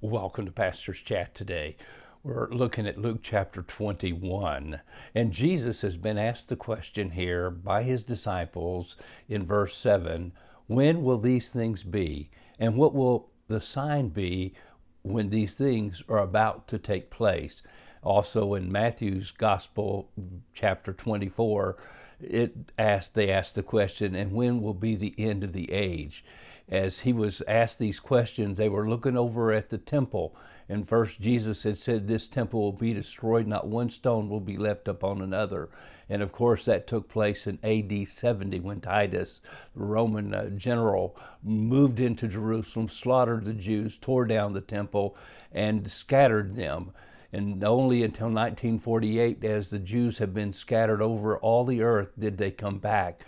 Welcome to Pastor's Chat today. We're looking at Luke chapter 21. And Jesus has been asked the question here by his disciples in verse 7, when will these things be? And what will the sign be when these things are about to take place? Also in Matthew's Gospel, chapter 24, they asked the question, and when will be the end of the age? As he was asked these questions, they were looking over at the temple. And first, Jesus had said, this temple will be destroyed, not one stone will be left upon another. And of course, that took place in AD 70 when Titus, the Roman general, moved into Jerusalem, slaughtered the Jews, tore down the temple, and scattered them. And only until 1948, as the Jews have been scattered over all the earth, did they come back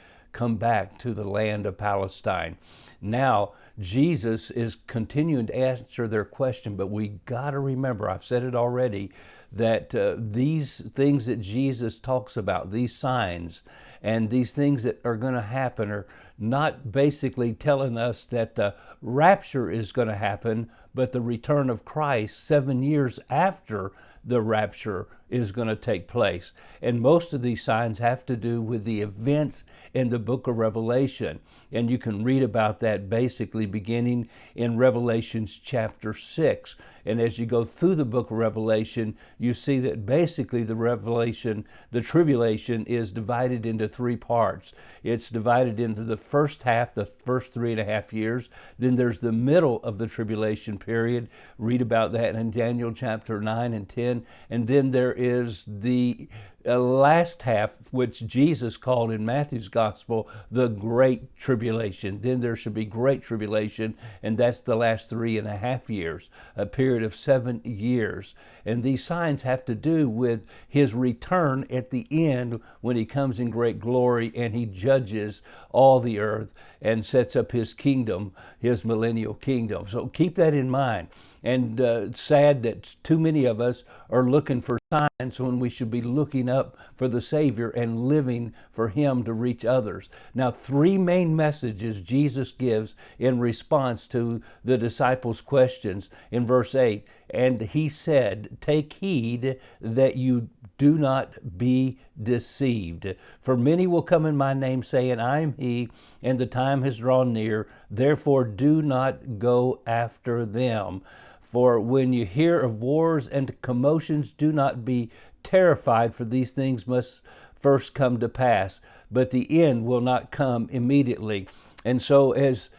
to the land of Palestine. Now, Jesus is continuing to answer their question, but we got to remember, I've said it already, that these things that Jesus talks about, these signs and these things that are going to happen, are not basically telling us that the rapture is going to happen, but the return of Christ 7 years after the rapture is going to take place. And most of these signs have to do with the events in the book of Revelation. And you can read about that basically beginning in Revelations chapter 6. And as you go through the book of Revelation, you see that basically the tribulation is divided into three parts. It's divided into the first half, the first 3.5 years. Then there's the middle of the tribulation period. Read about that in Daniel chapter 9 and 10. And then there is the last half, which Jesus called in Matthew's gospel the Great Tribulation. Then there should be Great Tribulation, and that's the last 3.5 years, a period of 7 years. And these signs have to do with his return at the end when he comes in great glory and he judges all the earth and sets up his kingdom, his millennial kingdom. So keep that in mind. And it's sad that too many of us are looking for signs when we should be looking up for the Savior and living for him to reach others. Now, three main messages Jesus gives in response to the disciples' questions in verse 8. And he said, take heed that you do not be deceived. For many will come in my name, saying, I am he, and the time has drawn near. Therefore, do not go after them. For when you hear of wars and commotions, do not be terrified, for these things must first come to pass, but the end will not come immediately. And so as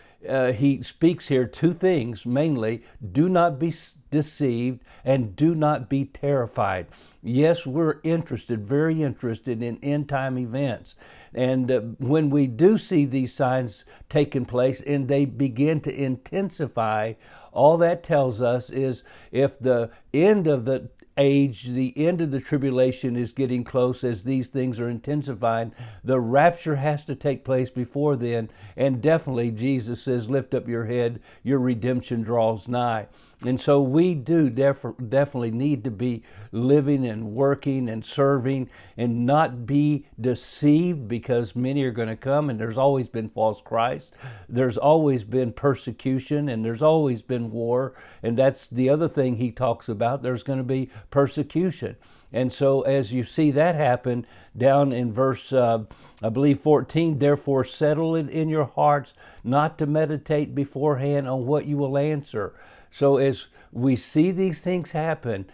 he speaks here, two things mainly: do not be deceived and do not be terrified. Yes, we're very interested in end time events. And when we do see these signs taking place and they begin to intensify, all that tells us is if the end of the age, the end of the tribulation is getting close, as these things are intensifying, the rapture has to take place before then. And definitely Jesus says, lift up your head, your redemption draws nigh. And so we do definitely need to be living and working and serving and not be deceived, because many are going to come, and there's always been false Christ. There's always been persecution, and there's always been war. And that's the other thing he talks about. There's going to be persecution. And so as you see that happen down in verse, I believe 14, therefore settle it in your hearts not to meditate beforehand on what you will answer. So as we see these things happen,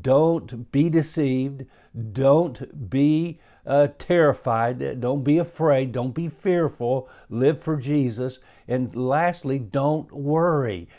don't be deceived. Don't be terrified. Don't be afraid. Don't be fearful. Live for Jesus. And lastly, don't worry.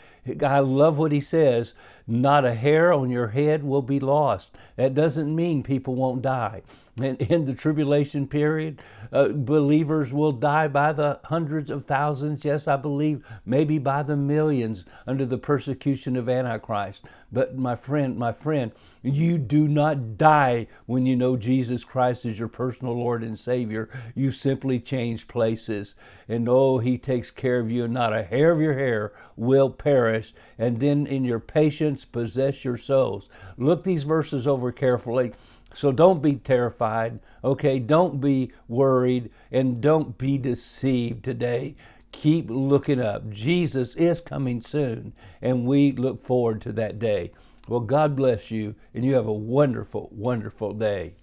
I love what he says, not a hair on your head will be lost. That doesn't mean people won't die. And in the tribulation period, believers will die by the hundreds of thousands. Yes, I believe maybe by the millions under the persecution of Antichrist. But my friend, you do not die when you know Jesus Christ is your personal Lord and Savior. You simply change places. And oh, he takes care of you, and not a hair of your hair will perish. And then in your patience, possess your souls. Look these verses over carefully. So don't be terrified, okay? Don't be worried, and don't be deceived today. Keep looking up. Jesus is coming soon, and we look forward to that day. Well, God bless you, and you have a wonderful, wonderful day.